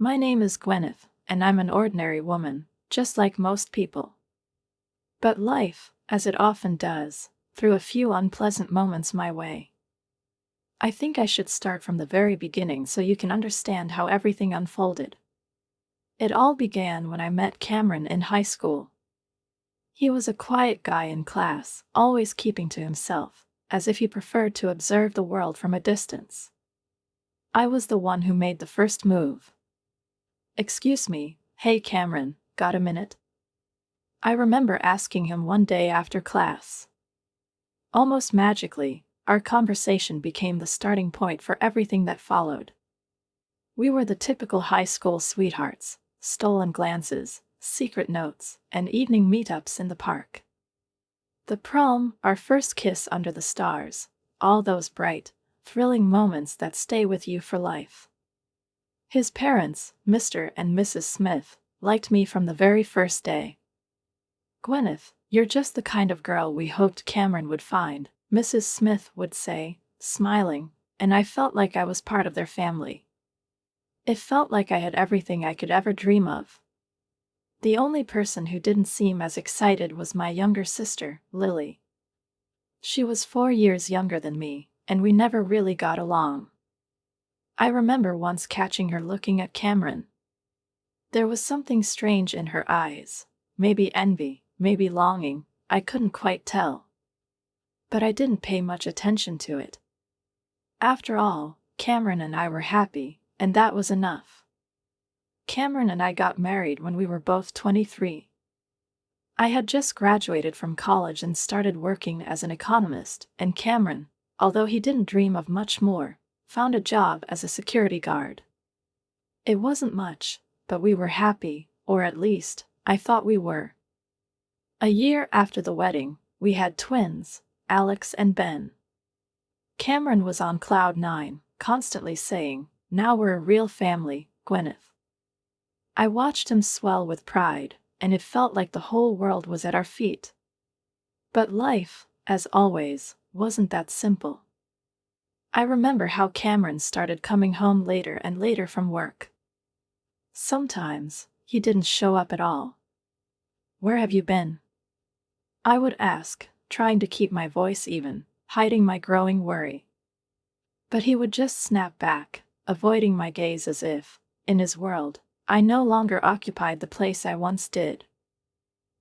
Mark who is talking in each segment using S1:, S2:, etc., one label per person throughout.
S1: My name is Gwyneth, and I'm an ordinary woman, just like most people. But life, as it often does, threw a few unpleasant moments my way. I think I should start from the very beginning so you can understand how everything unfolded. It all began when I met Cameron in high school. He was a quiet guy in class, always keeping to himself, as if he preferred to observe the world from a distance. I was the one who made the first move. "Excuse me, hey Cameron, got a minute?" I remember asking him one day after class. Almost magically, our conversation became the starting point for everything that followed. We were the typical high school sweethearts, stolen glances, secret notes, and evening meetups in the park. The prom, our first kiss under the stars, all those bright, thrilling moments that stay with you for life. His parents, Mr. and Mrs. Smith, liked me from the very first day. "Gwyneth, you're just the kind of girl we hoped Cameron would find," Mrs. Smith would say, smiling, and I felt like I was part of their family. It felt like I had everything I could ever dream of. The only person who didn't seem as excited was my younger sister, Lily. She was 4 years younger than me, and we never really got along. I remember once catching her looking at Cameron. There was something strange in her eyes, maybe envy, maybe longing, I couldn't quite tell. But I didn't pay much attention to it. After all, Cameron and I were happy, and that was enough. Cameron and I got married when we were both 23. I had just graduated from college and started working as an economist, and Cameron, although he didn't dream of much more, found a job as a security guard. It wasn't much, but we were happy, or at least, I thought we were. A year after the wedding, we had twins, Alex and Ben. Cameron was on cloud nine, constantly saying, "Now we're a real family, Gwyneth." I watched him swell with pride, and it felt like the whole world was at our feet. But life, as always, wasn't that simple. I remember how Cameron started coming home later and later from work. Sometimes, he didn't show up at all. "Where have you been?" I would ask, trying to keep my voice even, hiding my growing worry. But he would just snap back, avoiding my gaze as if, in his world, I no longer occupied the place I once did.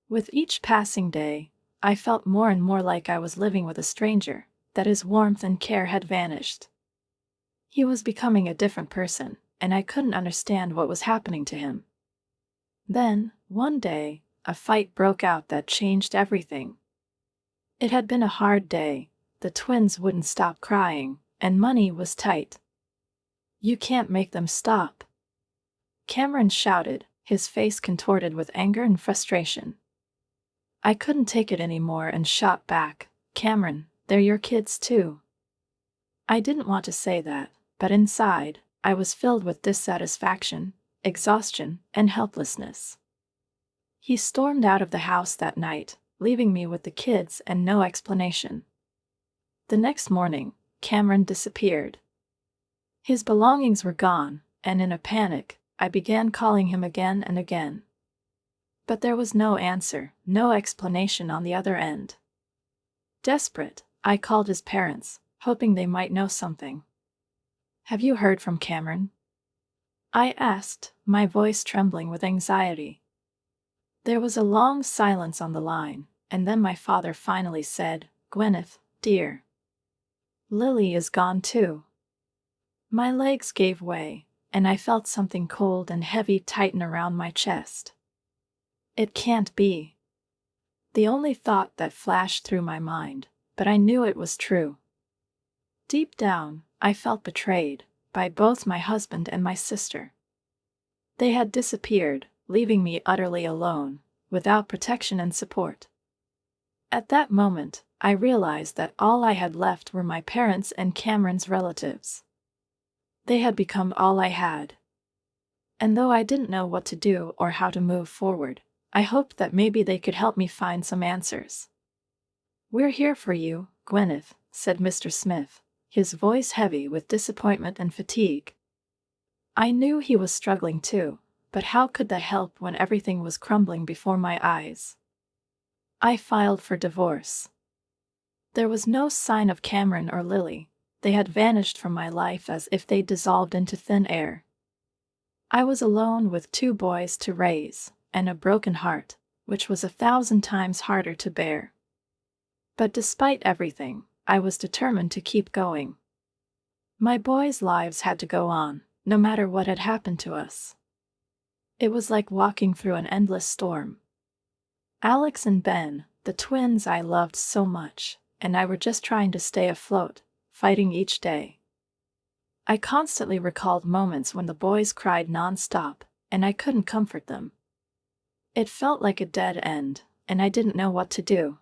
S1: With each passing day, I felt more and more like I was living with a stranger, that his warmth and care had vanished. He was becoming a different person, and I couldn't understand what was happening to him. Then, one day, a fight broke out that changed everything. It had been a hard day, the twins wouldn't stop crying, and money was tight. "You can't make them stop," Cameron shouted, his face contorted with anger and frustration. I couldn't take it anymore and shot back, "Cameron, they're your kids too." I didn't want to say that, but inside, I was filled with dissatisfaction, exhaustion, and helplessness. He stormed out of the house that night, leaving me with the kids and no explanation. The next morning, Cameron disappeared. His belongings were gone, and in a panic, I began calling him again and again. But there was no answer, no explanation on the other end. Desperate, I called his parents, hoping they might know something. "Have you heard from Cameron?" I asked, my voice trembling with anxiety. There was a long silence on the line, and then my father finally said, "Gwyneth, dear, Lily is gone too." My legs gave way, and I felt something cold and heavy tighten around my chest. It can't be. The only thought that flashed through my mind, but I knew it was true. Deep down, I felt betrayed, by both my husband and my sister. They had disappeared, leaving me utterly alone, without protection and support. At that moment, I realized that all I had left were my parents and Cameron's relatives. They had become all I had. And though I didn't know what to do or how to move forward, I hoped that maybe they could help me find some answers. "We're here for you, Gwyneth," said Mr. Smith, his voice heavy with disappointment and fatigue. I knew he was struggling too, but how could that help when everything was crumbling before my eyes? I filed for divorce. There was no sign of Cameron or Lily. They had vanished from my life as if they dissolved into thin air. I was alone with 2 boys to raise, and a broken heart, which was 1,000 times harder to bear. But despite everything, I was determined to keep going. My boys' lives had to go on, no matter what had happened to us. It was like walking through an endless storm. Alex and Ben, the twins I loved so much, and I were just trying to stay afloat, fighting each day. I constantly recalled moments when the boys cried non-stop, and I couldn't comfort them. It felt like a dead end, and I didn't know what to do.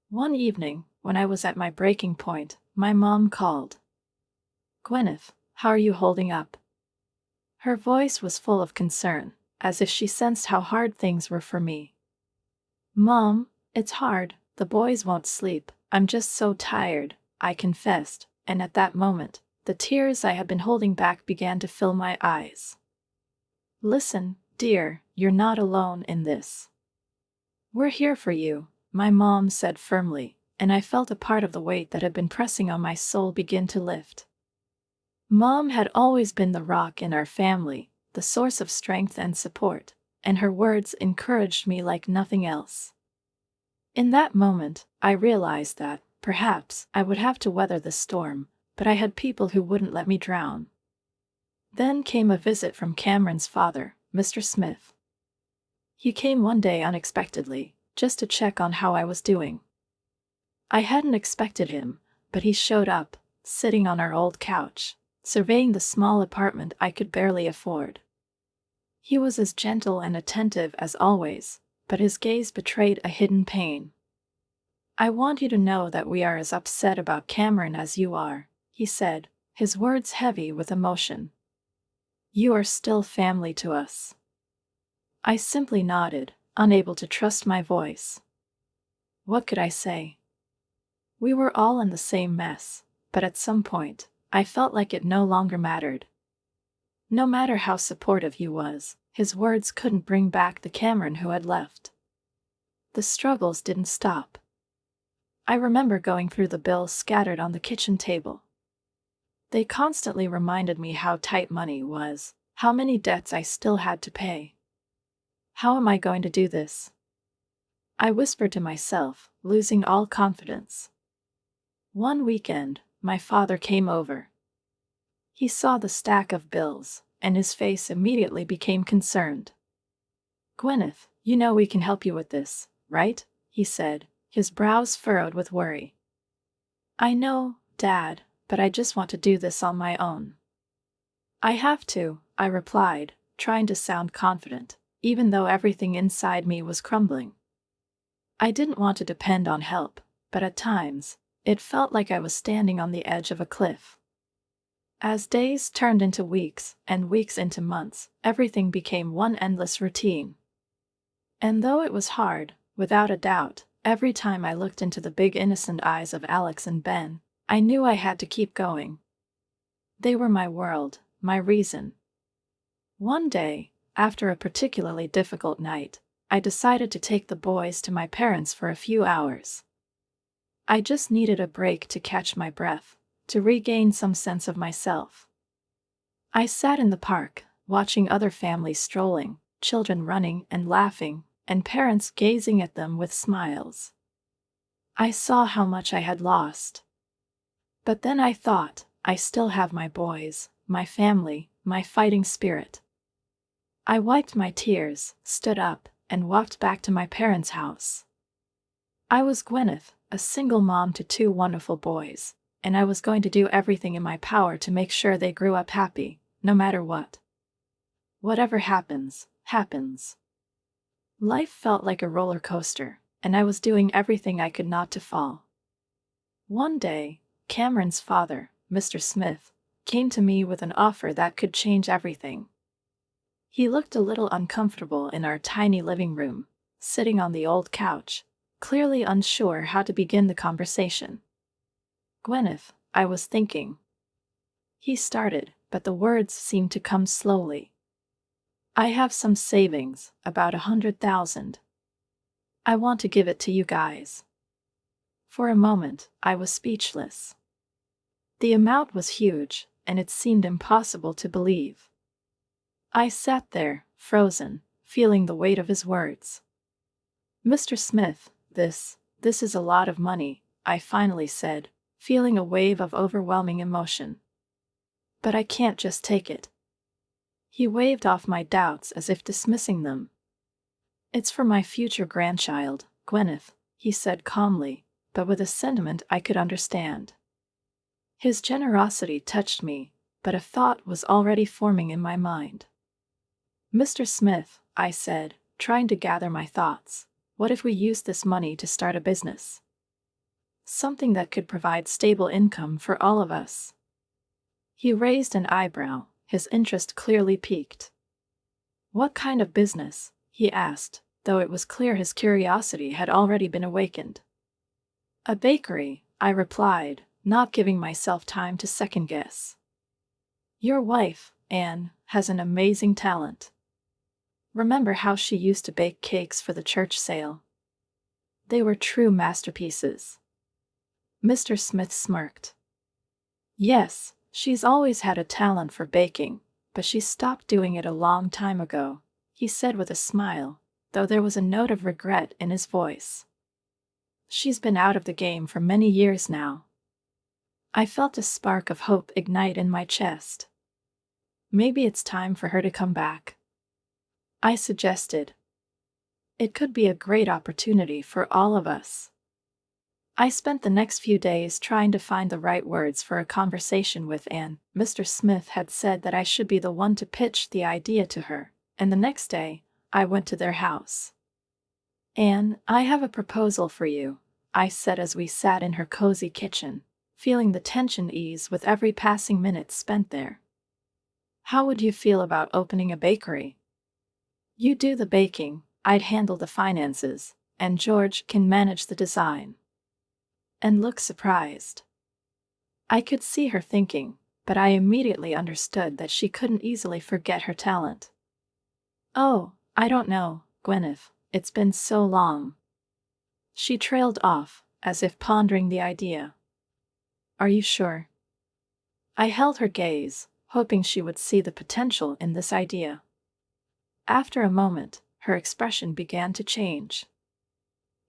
S1: One evening, when I was at my breaking point, my mom called. "Gwyneth, how are you holding up?" Her voice was full of concern, as if she sensed how hard things were for me. "Mom, it's hard, the boys won't sleep, I'm just so tired," I confessed, and at that moment, the tears I had been holding back began to fill my eyes. "Listen, dear, you're not alone in this. We're here for you," my mom said firmly, and I felt a part of the weight that had been pressing on my soul begin to lift. Mom had always been the rock in our family, the source of strength and support, and her words encouraged me like nothing else. In that moment, I realized that, perhaps, I would have to weather the storm, but I had people who wouldn't let me drown. Then came a visit from Cameron's father, Mr. Smith. He came one day unexpectedly, just to check on how I was doing. I hadn't expected him, but he showed up, sitting on our old couch, surveying the small apartment I could barely afford. He was as gentle and attentive as always, but his gaze betrayed a hidden pain. "I want you to know that we are as upset about Cameron as you are," he said, his words heavy with emotion. "You are still family to us." I simply nodded, unable to trust my voice. What could I say? We were all in the same mess, but at some point, I felt like it no longer mattered. No matter how supportive he was, his words couldn't bring back the Cameron who had left. The struggles didn't stop. I remember going through the bills scattered on the kitchen table. They constantly reminded me how tight money was, how many debts I still had to pay. How am I going to do this? I whispered to myself, losing all confidence. One weekend, my father came over. He saw the stack of bills, and his face immediately became concerned. "Gwyneth, you know we can help you with this, right?" he said, his brows furrowed with worry. "I know, Dad, but I just want to do this on my own." "I have to," I replied, trying to sound confident, even though everything inside me was crumbling. I didn't want to depend on help, but at times, it felt like I was standing on the edge of a cliff. As days turned into weeks, and weeks into months, everything became one endless routine. And though it was hard, without a doubt, every time I looked into the big innocent eyes of Alex and Ben, I knew I had to keep going. They were my world, my reason. One day, after a particularly difficult night, I decided to take the boys to my parents for a few hours. I just needed a break to catch my breath, to regain some sense of myself. I sat in the park, watching other families strolling, children running and laughing, and parents gazing at them with smiles. I saw how much I had lost. But then I thought, I still have my boys, my family, my fighting spirit. I wiped my tears, stood up, and walked back to my parents' house. I was Gwyneth, a single mom to 2 wonderful boys, and I was going to do everything in my power to make sure they grew up happy, no matter what. Whatever happens, happens. Life felt like a roller coaster, and I was doing everything I could not to fall. One day, Cameron's father, Mr. Smith, came to me with an offer that could change everything. He looked a little uncomfortable in our tiny living room, sitting on the old couch, clearly unsure how to begin the conversation. "Gwyneth, I was thinking," he started, but the words seemed to come slowly. I have some savings, about 100,000. I want to give it to you guys. For a moment, I was speechless. The amount was huge, and it seemed impossible to believe. I sat there, frozen, feeling the weight of his words. Mr. Smith, this is a lot of money, I finally said, feeling a wave of overwhelming emotion. But I can't just take it. He waved off my doubts as if dismissing them. It's for my future grandchild, Gwyneth, he said calmly, but with a sentiment I could understand. His generosity touched me, but a thought was already forming in my mind. Mr. Smith, I said, trying to gather my thoughts, what if we used this money to start a business? Something that could provide stable income for all of us. He raised an eyebrow, his interest clearly piqued. What kind of business? He asked, though it was clear his curiosity had already been awakened. A bakery, I replied, not giving myself time to second guess. Your wife, Anne, has an amazing talent. Remember how she used to bake cakes for the church sale? They were true masterpieces. Mr. Smith smirked. Yes, she's always had a talent for baking, but she stopped doing it a long time ago, he said with a smile, though there was a note of regret in his voice. She's been out of the game for many years now. I felt a spark of hope ignite in my chest. Maybe it's time for her to come back. I suggested. It could be a great opportunity for all of us. I spent the next few days trying to find the right words for a conversation with Anne. Mr. Smith had said that I should be the one to pitch the idea to her, and the next day, I went to their house. Anne, I have a proposal for you, I said as we sat in her cozy kitchen, feeling the tension ease with every passing minute spent there. How would you feel about opening a bakery? You do the baking, I'd handle the finances, and George can manage the design. And look surprised. I could see her thinking, but I immediately understood that she couldn't easily forget her talent. Oh, I don't know, Gwyneth, it's been so long. She trailed off, as if pondering the idea. Are you sure? I held her gaze, hoping she would see the potential in this idea. After a moment, her expression began to change.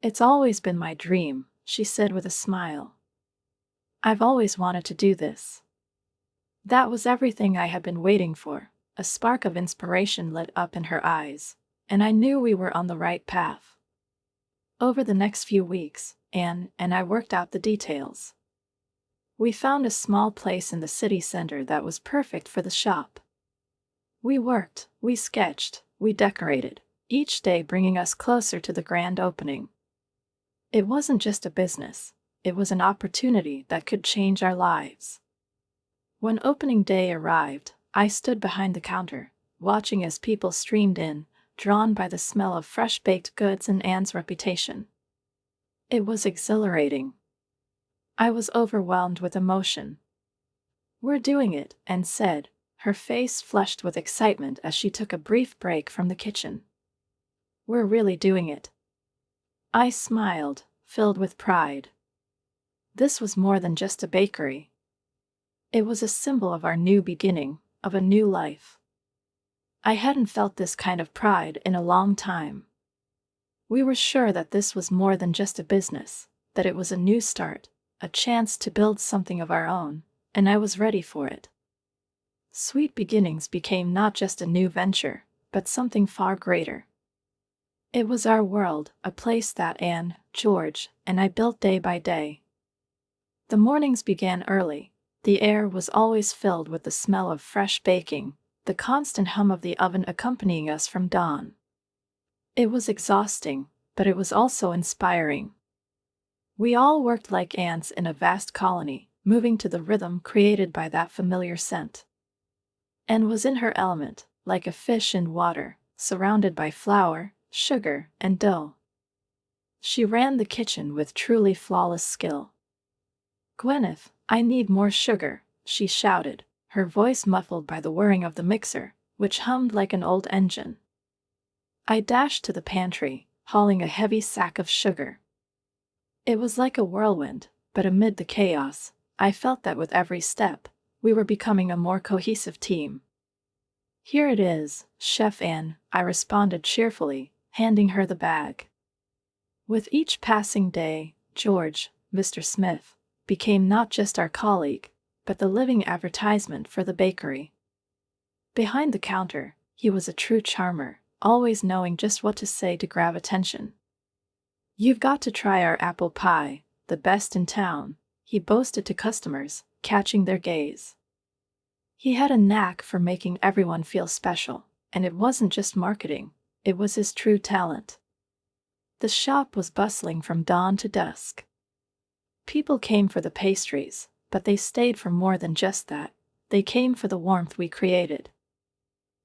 S1: It's always been my dream, she said with a smile. I've always wanted to do this. That was everything I had been waiting for. A spark of inspiration lit up in her eyes, and I knew we were on the right path. Over the next few weeks, Anne and I worked out the details. We found a small place in the city center that was perfect for the shop. We worked, we sketched, we decorated, each day bringing us closer to the grand opening. It wasn't just a business, it was an opportunity that could change our lives. When opening day arrived, I stood behind the counter, watching as people streamed in, drawn by the smell of fresh-baked goods and Anne's reputation. It was exhilarating. I was overwhelmed with emotion. We're doing it, Anne said, her face flushed with excitement as she took a brief break from the kitchen. We're really doing it. I smiled, filled with pride. This was more than just a bakery. It was a symbol of our new beginning, of a new life. I hadn't felt this kind of pride in a long time. We were sure that this was more than just a business, that it was a new start, a chance to build something of our own, and I was ready for it. Sweet Beginnings became not just a new venture, but something far greater. It was our world, a place that Anne, George, and I built day by day. The mornings began early. The air was always filled with the smell of fresh baking, the constant hum of the oven accompanying us from dawn. It was exhausting, but it was also inspiring. We all worked like ants in a vast colony, moving to the rhythm created by that familiar scent. Anne was in her element, like a fish in water, surrounded by flour, sugar, and dough. She ran the kitchen with truly flawless skill. Gwyneth, I need more sugar, she shouted, her voice muffled by the whirring of the mixer, which hummed like an old engine. I dashed to the pantry, hauling a heavy sack of sugar. It was like a whirlwind, but amid the chaos, I felt that with every step, we were becoming a more cohesive team. "Here it is, Chef Anne," I responded cheerfully, handing her the bag. With each passing day, George, Mr. Smith, became not just our colleague, but the living advertisement for the bakery. Behind the counter, he was a true charmer, always knowing just what to say to grab attention. "You've got to try our apple pie, the best in town," he boasted to customers, catching their gaze. He had a knack for making everyone feel special, and it wasn't just marketing, it was his true talent. The shop was bustling from dawn to dusk. People came for the pastries, but they stayed for more than just that. They came for the warmth we created.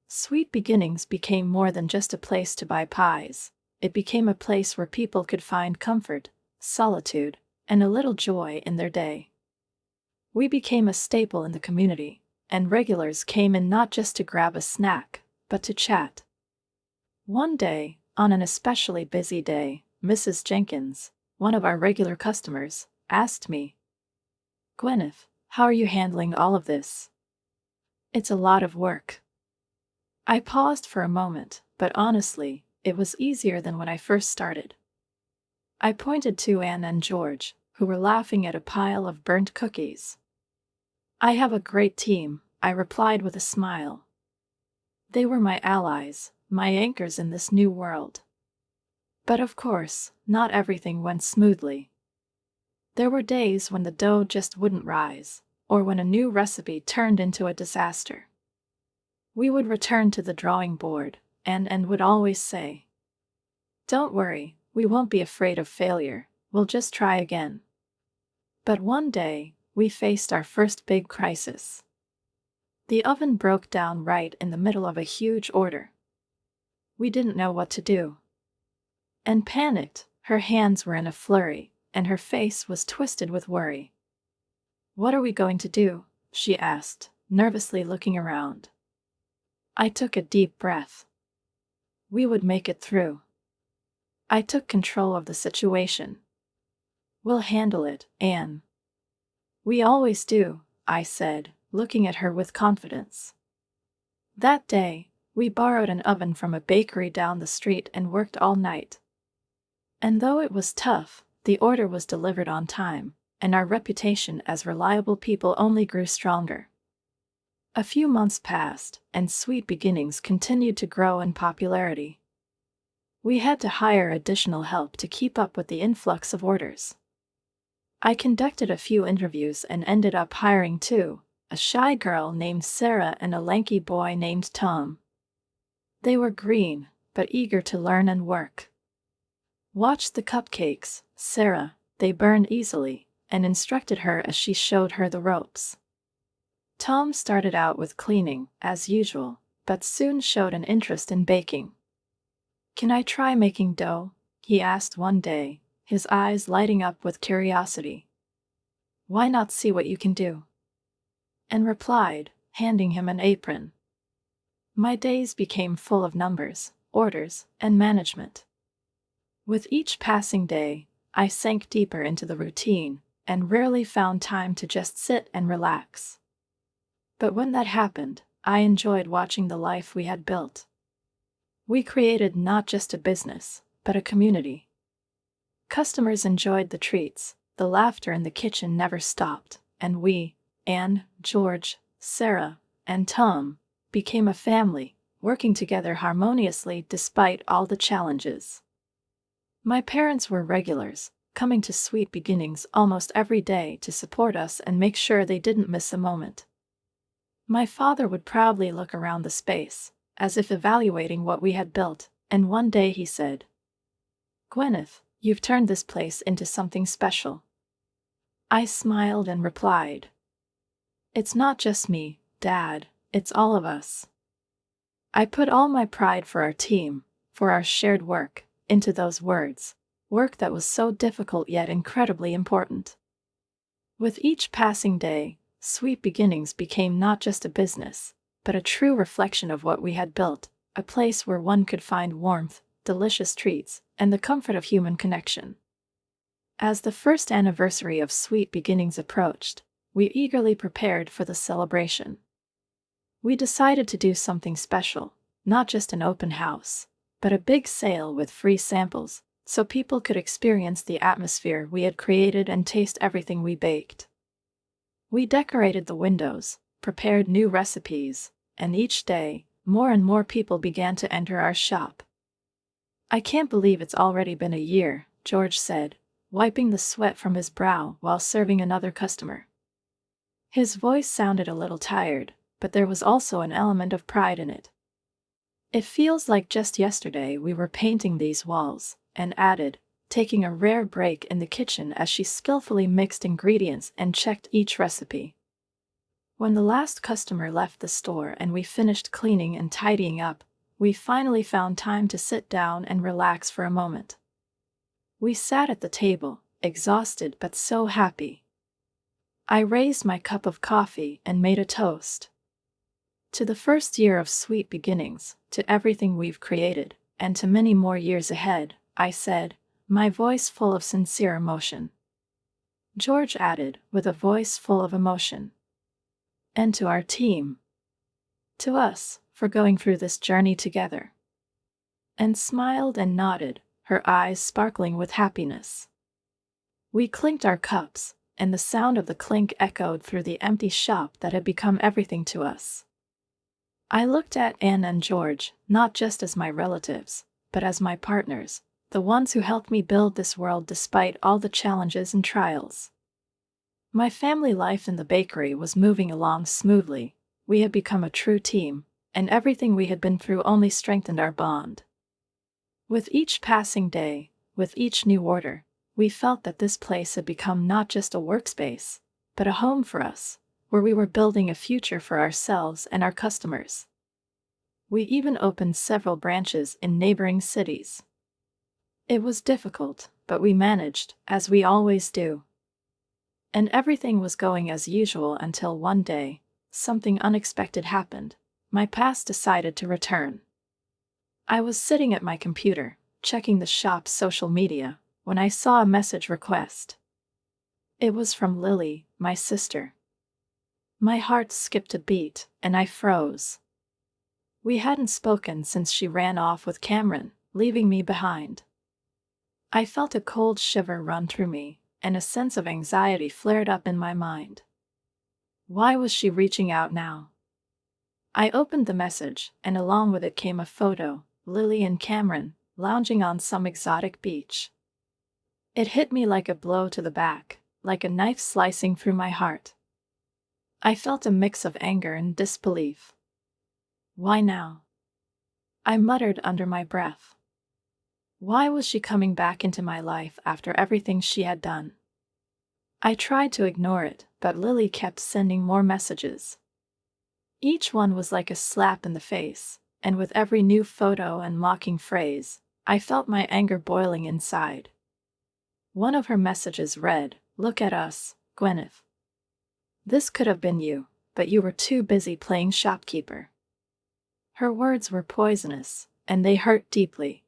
S1: Sweet Beginnings became more than just a place to buy pies. It became a place where people could find comfort, solitude, and a little joy in their day. We became a staple in the community, and regulars came in not just to grab a snack, but to chat. One day, on an especially busy day, Mrs. Jenkins, one of our regular customers, asked me, "Gwyneth, how are you handling all of this?" "It's a lot of work." I paused for a moment, but honestly, it was easier than when I first started. I pointed to Anne and George, who were laughing at a pile of burnt cookies. "I have a great team," I replied with a smile. They were my allies, my anchors in this new world. But of course, not everything went smoothly. There were days when the dough just wouldn't rise, or when a new recipe turned into a disaster. We would return to the drawing board, and would always say, "Don't worry, we won't be afraid of failure, we'll just try again." But one day, we faced our first big crisis. The oven broke down right in the middle of a huge order. We didn't know what to do. Anne panicked, her hands were in a flurry, and her face was twisted with worry. "What are we going to do?" she asked, nervously looking around. I took a deep breath. We would make it through. I took control of the situation. "We'll handle it, Anne." "We always do," I said, looking at her with confidence. That day, we borrowed an oven from a bakery down the street and worked all night. And though it was tough, the order was delivered on time, and our reputation as reliable people only grew stronger. A few months passed, and Sweet Beginnings continued to grow in popularity. We had to hire additional help to keep up with the influx of orders. I conducted a few interviews and ended up hiring two, a shy girl named Sarah and a lanky boy named Tom. They were green, but eager to learn and work. "Watch the cupcakes, Sarah, they burn easily," and instructed her as she showed her the ropes. Tom started out with cleaning, as usual, but soon showed an interest in baking. "Can I try making dough?" he asked one day, his eyes lighting up with curiosity. "Why not see what you can do?" Anne replied, handing him an apron. My days became full of numbers, orders, and management. With each passing day, I sank deeper into the routine, and rarely found time to just sit and relax. But when that happened, I enjoyed watching the life we had built. We created not just a business, but a community. Customers enjoyed the treats, the laughter in the kitchen never stopped, and we, Anne, George, Sarah, and Tom, became a family, working together harmoniously despite all the challenges. My parents were regulars, coming to Sweet Beginnings almost every day to support us and make sure they didn't miss a moment. My father would proudly look around the space, as if evaluating what we had built, and one day he said, "Gwyneth, you've turned this place into something special." I smiled and replied, "It's not just me, Dad, it's all of us." I put all my pride for our team, for our shared work, into those words, work that was so difficult yet incredibly important. With each passing day, Sweet Beginnings became not just a business, but a true reflection of what we had built, a place where one could find warmth, delicious treats, and the comfort of human connection. As the first anniversary of Sweet Beginnings approached, we eagerly prepared for the celebration. We decided to do something special, not just an open house, but a big sale with free samples, so people could experience the atmosphere we had created and taste everything we baked. We decorated the windows, prepared new recipes, and each day, more and more people began to enter our shop. "I can't believe it's already been a year," George said, wiping the sweat from his brow while serving another customer. His voice sounded a little tired, but there was also an element of pride in it. "It feels like just yesterday we were painting these walls," and added, taking a rare break in the kitchen as she skillfully mixed ingredients and checked each recipe. When the last customer left the store and we finished cleaning and tidying up, we finally found time to sit down and relax for a moment. We sat at the table, exhausted but so happy. I raised my cup of coffee and made a toast. To the first year of Sweet Beginnings, to everything we've created, and to many more years ahead, I said, my voice full of sincere emotion. George added, with a voice full of emotion. And to our team. To us, for going through this journey together. And smiled and nodded, her eyes sparkling with happiness. We clinked our cups, and the sound of the clink echoed through the empty shop that had become everything to us. I looked at Anne and George, not just as my relatives, but as my partners, the ones who helped me build this world despite all the challenges and trials. My family life in the bakery was moving along smoothly. We had become a true team, and everything we had been through only strengthened our bond. With each passing day, with each new order, we felt that this place had become not just a workspace, but a home for us, where we were building a future for ourselves and our customers. We even opened several branches in neighboring cities. It was difficult, but we managed, as we always do. And everything was going as usual until one day, something unexpected happened. My past decided to return. I was sitting at my computer, checking the shop's social media, when I saw a message request. It was from Lily, my sister. My heart skipped a beat, and I froze. We hadn't spoken since she ran off with Cameron, leaving me behind. I felt a cold shiver run through me, and a sense of anxiety flared up in my mind. Why was she reaching out now? I opened the message, and along with it came a photo, Lily and Cameron, lounging on some exotic beach. It hit me like a blow to the back, like a knife slicing through my heart. I felt a mix of anger and disbelief. Why now? I muttered under my breath. Why was she coming back into my life after everything she had done? I tried to ignore it, but Lily kept sending more messages. Each one was like a slap in the face, and with every new photo and mocking phrase, I felt my anger boiling inside. One of her messages read, "Look at us, Gwyneth. This could have been you, but you were too busy playing shopkeeper." Her words were poisonous, and they hurt deeply.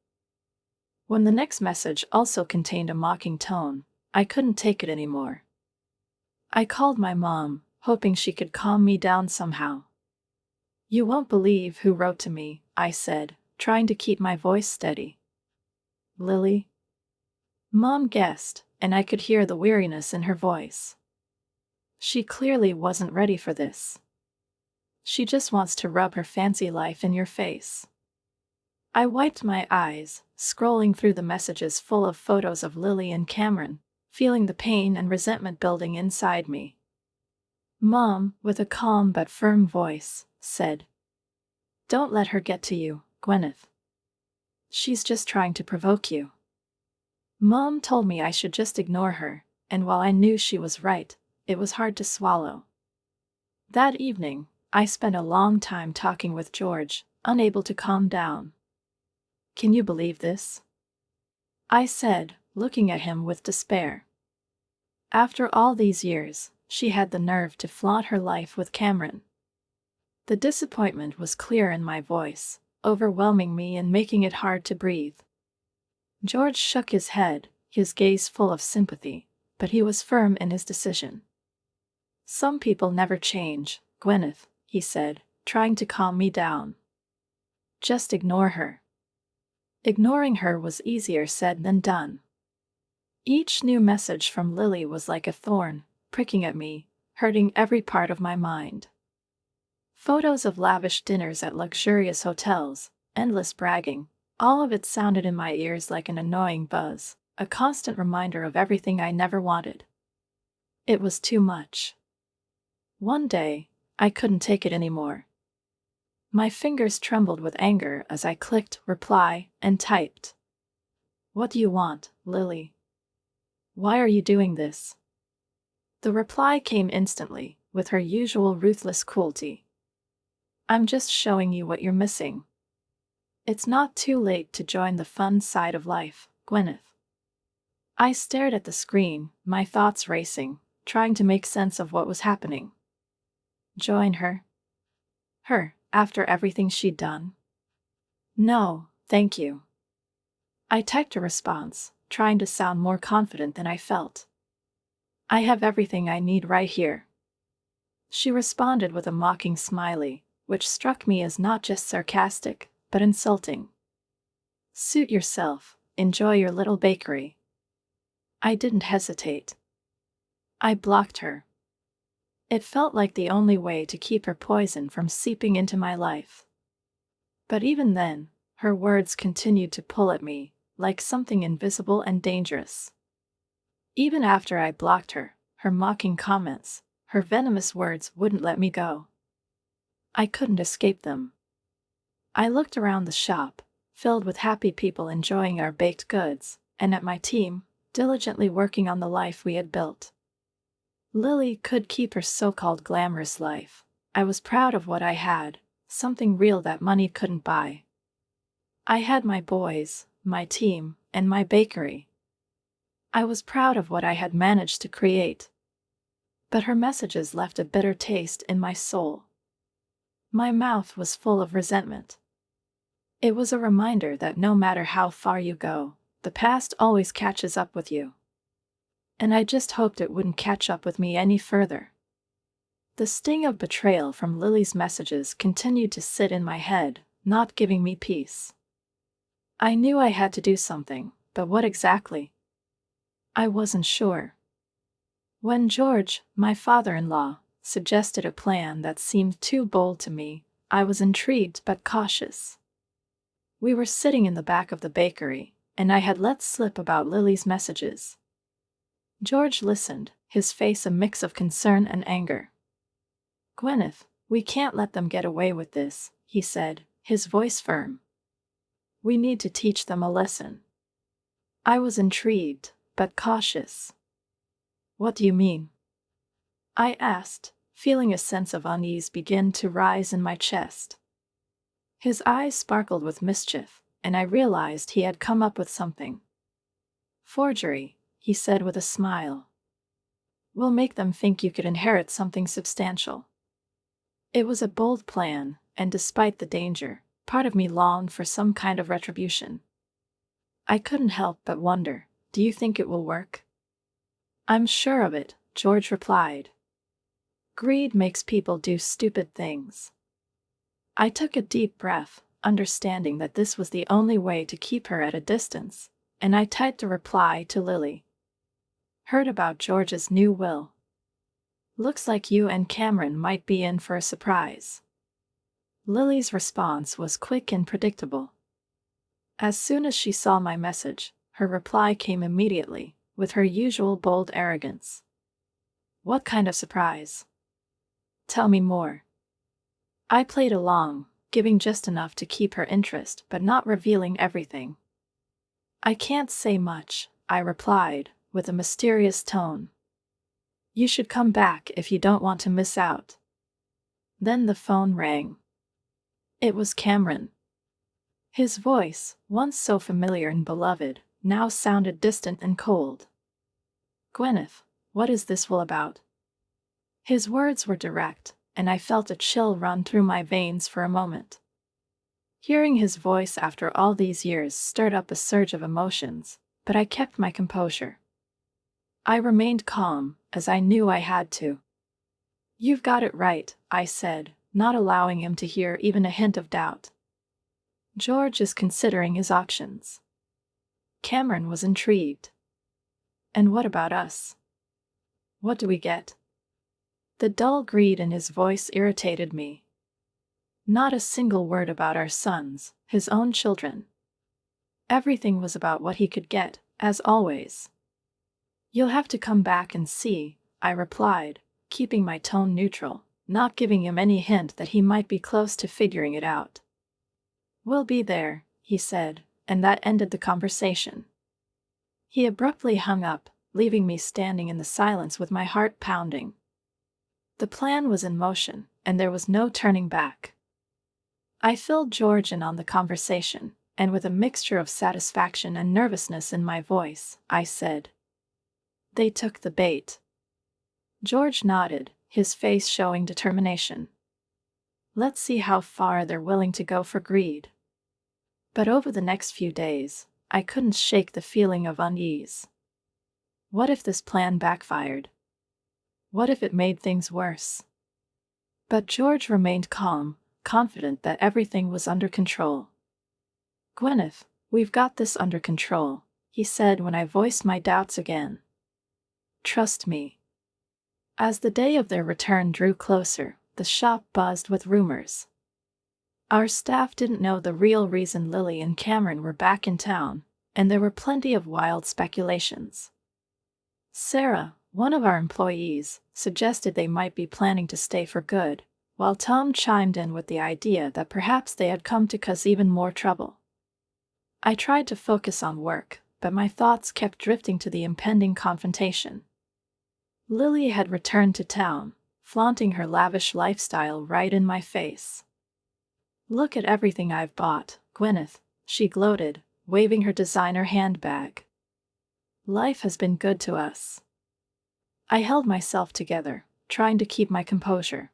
S1: When the next message also contained a mocking tone, I couldn't take it anymore. I called my mom, hoping she could calm me down somehow. "You won't believe who wrote to me," I said, trying to keep my voice steady. "Lily?" Mom guessed, and I could hear the weariness in her voice. She clearly wasn't ready for this. She just wants to rub her fancy life in your face. I wiped my eyes, scrolling through the messages full of photos of Lily and Cameron, feeling the pain and resentment building inside me. Mom, with a calm but firm voice, said, "Don't let her get to you, Gwyneth. She's just trying to provoke you." Mom told me I should just ignore her, and while I knew she was right, it was hard to swallow. That evening, I spent a long time talking with George, unable to calm down. "Can you believe this?" I said, looking at him with despair. "After all these years, she had the nerve to flaunt her life with Cameron. The disappointment was clear in my voice, overwhelming me and making it hard to breathe. George shook his head, his gaze full of sympathy, but he was firm in his decision. "Some people never change, Gwyneth," he said, trying to calm me down. "Just ignore her." Ignoring her was easier said than done. Each new message from Lily was like a thorn, pricking at me, hurting every part of my mind. Photos of lavish dinners at luxurious hotels, endless bragging, all of it sounded in my ears like an annoying buzz, a constant reminder of everything I never wanted. It was too much. One day, I couldn't take it anymore. My fingers trembled with anger as I clicked reply and typed. "What do you want, Lily? Why are you doing this?" The reply came instantly, with her usual ruthless cruelty. "I'm just showing you what you're missing. It's not too late to join the fun side of life, Gwyneth." I stared at the screen, my thoughts racing, trying to make sense of what was happening. Join her? Her, after everything she'd done? No, thank you. I typed a response, trying to sound more confident than I felt. "I have everything I need right here." She responded with a mocking smiley, which struck me as not just sarcastic, but insulting. "Suit yourself, enjoy your little bakery." I didn't hesitate. I blocked her. It felt like the only way to keep her poison from seeping into my life. But even then, her words continued to pull at me, like something invisible and dangerous. Even after I blocked her, her mocking comments, her venomous words wouldn't let me go. I couldn't escape them. I looked around the shop, filled with happy people enjoying our baked goods, and at my team, diligently working on the life we had built. Lily could keep her so-called glamorous life. I was proud of what I had, something real that money couldn't buy. I had my boys, my team, and my bakery. I was proud of what I had managed to create. But her messages left a bitter taste in my soul. My mouth was full of resentment. It was a reminder that no matter how far you go, the past always catches up with you. And I just hoped it wouldn't catch up with me any further. The sting of betrayal from Lily's messages continued to sit in my head, not giving me peace. I knew I had to do something, but what exactly? I wasn't sure. When George, my father-in-law, suggested a plan that seemed too bold to me, I was intrigued but cautious. We were sitting in the back of the bakery, and I had let slip about Lily's messages. George listened, his face a mix of concern and anger. "Gwyneth, we can't let them get away with this," he said, his voice firm. "We need to teach them a lesson." I was intrigued, but cautious. "What do you mean?" I asked, feeling a sense of unease begin to rise in my chest. His eyes sparkled with mischief, and I realized he had come up with something. "Forgery," he said with a smile. "We'll make them think you could inherit something substantial." It was a bold plan, and despite the danger, part of me longed for some kind of retribution. I couldn't help but wonder, "Do you think it will work?" "I'm sure of it," George replied. "Greed makes people do stupid things." I took a deep breath, understanding that this was the only way to keep her at a distance, and I typed a reply to Lily. "Heard about George's new will. Looks like you and Cameron might be in for a surprise." Lily's response was quick and predictable. As soon as she saw my message, her reply came immediately, with her usual bold arrogance. "What kind of surprise? Tell me more." I played along, giving just enough to keep her interest but not revealing everything. "I can't say much," I replied, with a mysterious tone. "You should come back if you don't want to miss out." Then the phone rang. It was Cameron. His voice, once so familiar and beloved, now sounded distant and cold. "Gwyneth, what is this all about?" His words were direct, and I felt a chill run through my veins for a moment. Hearing his voice after all these years stirred up a surge of emotions, but I kept my composure. I remained calm, as I knew I had to. "You've got it right," I said, not allowing him to hear even a hint of doubt. "George is considering his options." Cameron was intrigued. "And what about us? What do we get?" The dull greed in his voice irritated me. Not a single word about our sons, his own children. Everything was about what he could get, as always. "You'll have to come back and see," I replied, keeping my tone neutral, not giving him any hint that he might be close to figuring it out. "We'll be there," he said, and that ended the conversation. He abruptly hung up, leaving me standing in the silence with my heart pounding. The plan was in motion, and there was no turning back. I filled George in on the conversation, and with a mixture of satisfaction and nervousness in my voice, I said, "They took the bait." George nodded, his face showing determination. "Let's see how far they're willing to go for greed." But over the next few days, I couldn't shake the feeling of unease. What if this plan backfired? What if it made things worse? But George remained calm, confident that everything was under control. "Gwyneth, we've got this under control," he said when I voiced my doubts again. "Trust me." As the day of their return drew closer, the shop buzzed with rumors. Our staff didn't know the real reason Lily and Cameron were back in town, and there were plenty of wild speculations. Sarah, one of our employees, suggested they might be planning to stay for good, while Tom chimed in with the idea that perhaps they had come to cause even more trouble. I tried to focus on work, but my thoughts kept drifting to the impending confrontation. Lily had returned to town, flaunting her lavish lifestyle right in my face. "Look at everything I've bought, Gwyneth," she gloated, waving her designer handbag. "Life has been good to us." I held myself together, trying to keep my composure.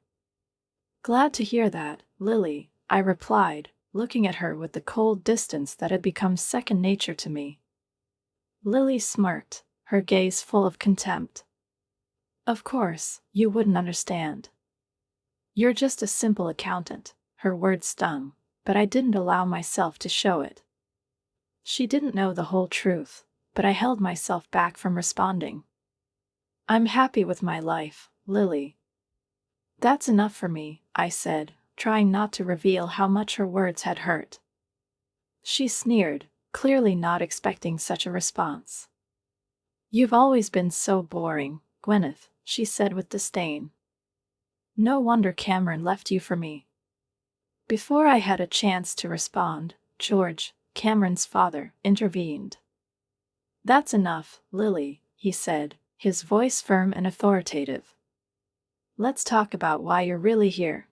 S1: "Glad to hear that, Lily," I replied, looking at her with the cold distance that had become second nature to me. Lily smirked, her gaze full of contempt. "Of course, you wouldn't understand. You're just a simple accountant." Her words stung, but I didn't allow myself to show it. She didn't know the whole truth, but I held myself back from responding. "I'm happy with my life, Lily." "That's enough for me," I said, trying not to reveal how much her words had hurt. She sneered, clearly not expecting such a response. "You've always been so boring, Gwyneth," she said with disdain. "No wonder Cameron left you for me." Before I had a chance to respond, George, Cameron's father, intervened. "That's enough, Lily," he said, his voice firm and authoritative. "Let's talk about why you're really here."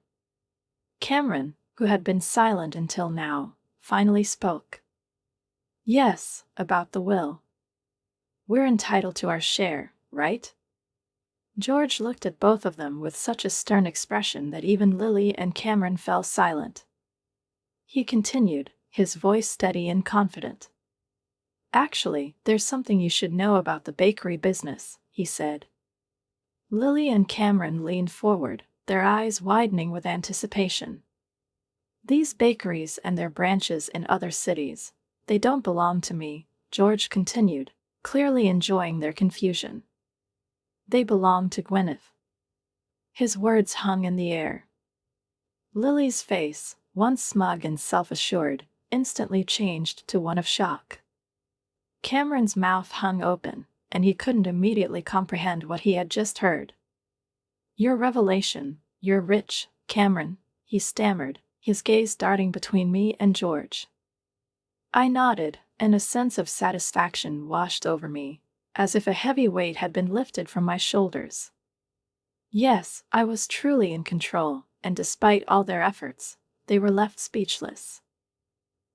S1: Cameron, who had been silent until now, finally spoke. "Yes, about the will. We're entitled to our share, right?" George looked at both of them with such a stern expression that even Lily and Cameron fell silent. He continued, his voice steady and confident. "Actually, there's something you should know about the bakery business," he said. Lily and Cameron leaned forward, their eyes widening with anticipation. "These bakeries and their branches in other cities, they don't belong to me," George continued, clearly enjoying their confusion. "They belong to Gwyneth." His words hung in the air. Lily's face, once smug and self-assured, instantly changed to one of shock. Cameron's mouth hung open, and he couldn't immediately comprehend what he had just heard. "Your revelation, you're rich, Cameron," he stammered, his gaze darting between me and George. I nodded, and a sense of satisfaction washed over me, as if a heavy weight had been lifted from my shoulders. Yes, I was truly in control, and despite all their efforts, they were left speechless.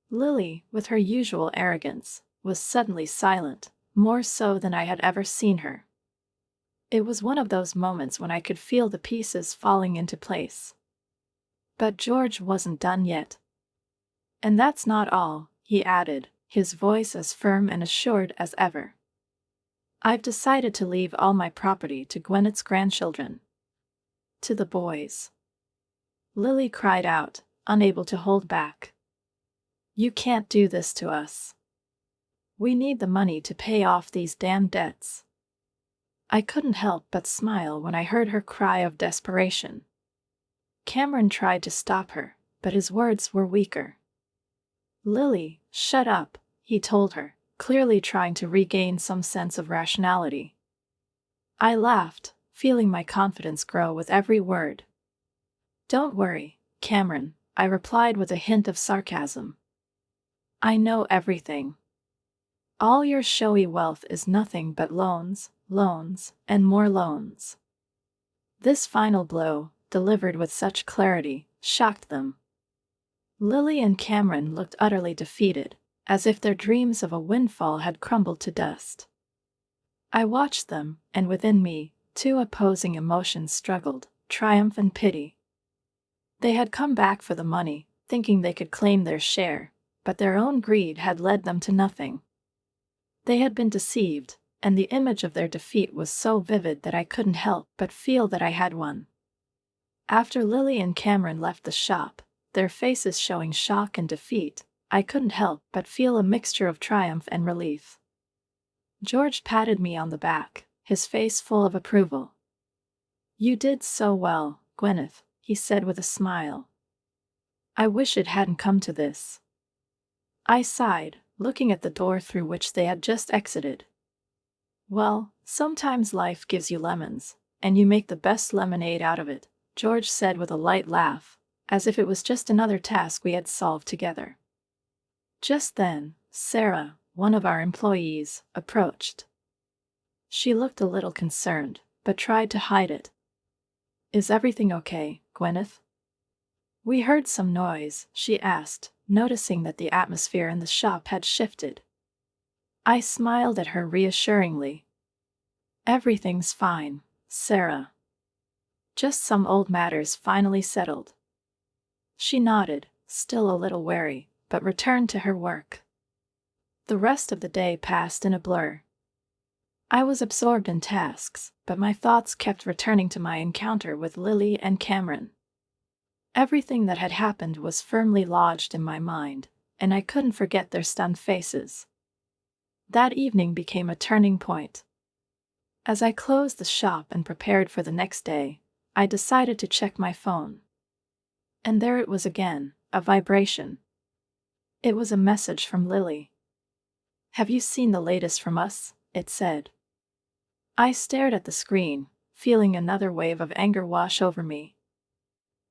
S1: Lily, with her usual arrogance, was suddenly silent, more so than I had ever seen her. It was one of those moments when I could feel the pieces falling into place. But George wasn't done yet. "And that's not all," he added, his voice as firm and assured as ever. "I've decided to leave all my property to Gwyneth's grandchildren. To the boys." Lily cried out, unable to hold back. "You can't do this to us. We need the money to pay off these damn debts." I couldn't help but smile when I heard her cry of desperation. Cameron tried to stop her, but his words were weaker. "Lily, shut up," he told her, clearly trying to regain some sense of rationality. I laughed, feeling my confidence grow with every word. "Don't worry, Cameron," I replied with a hint of sarcasm. "I know everything. All your showy wealth is nothing but loans, loans, and more loans." This final blow, delivered with such clarity, shocked them. Lily and Cameron looked utterly defeated, as if their dreams of a windfall had crumbled to dust. I watched them, and within me, two opposing emotions struggled, triumph and pity. They had come back for the money, thinking they could claim their share, but their own greed had led them to nothing. They had been deceived, and the image of their defeat was so vivid that I couldn't help but feel that I had won. After Lily and Cameron left the shop, their faces showing shock and defeat, I couldn't help but feel a mixture of triumph and relief. George patted me on the back, his face full of approval. "You did so well, Gwyneth," he said with a smile. "I wish it hadn't come to this." I sighed, looking at the door through which they had just exited. "Well, sometimes life gives you lemons, and you make the best lemonade out of it," George said with a light laugh, as if it was just another task we had solved together. Just then, Sarah, one of our employees, approached. She looked a little concerned, but tried to hide it. "Is everything okay, Gwyneth?" "We heard some noise," she asked, noticing that the atmosphere in the shop had shifted. I smiled at her reassuringly. "Everything's fine, Sarah. Just some old matters finally settled." She nodded, still a little wary, but returned to her work. The rest of the day passed in a blur. I was absorbed in tasks, but my thoughts kept returning to my encounter with Lily and Cameron. Everything that had happened was firmly lodged in my mind, and I couldn't forget their stunned faces. That evening became a turning point. As I closed the shop and prepared for the next day, I decided to check my phone. And there it was again, a vibration. It was a message from Lily. "Have you seen the latest from us?" it said. I stared at the screen, feeling another wave of anger wash over me.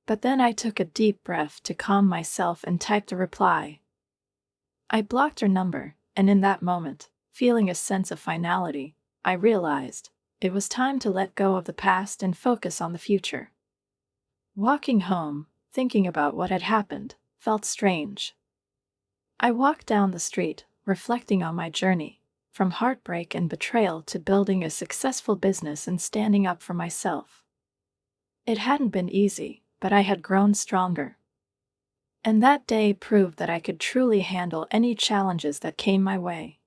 S1: But then I took a deep breath to calm myself and typed a reply. I blocked her number, and in that moment, feeling a sense of finality, I realized it was time to let go of the past and focus on the future. Walking home, thinking about what had happened, felt strange. I walked down the street, reflecting on my journey, from heartbreak and betrayal to building a successful business and standing up for myself. It hadn't been easy, but I had grown stronger. And that day proved that I could truly handle any challenges that came my way.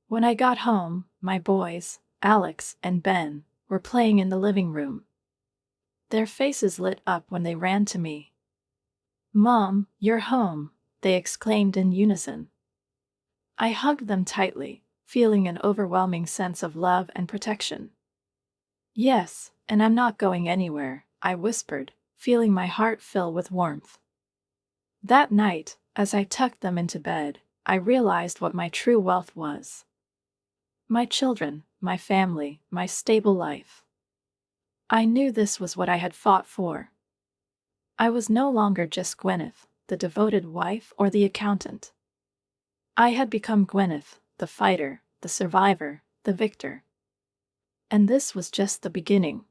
S1: When I got home, my boys, Alex and Ben, were playing in the living room. Their faces lit up when they ran to me. "Mom, you're home," they exclaimed in unison. I hugged them tightly, feeling an overwhelming sense of love and protection. "Yes, and I'm not going anywhere," I whispered, feeling my heart fill with warmth. That night, as I tucked them into bed, I realized what my true wealth was. My children, my family, my stable life. I knew this was what I had fought for. I was no longer just Gwyneth, the devoted wife or the accountant. I had become Gwyneth, the fighter, the survivor, the victor. And this was just the beginning.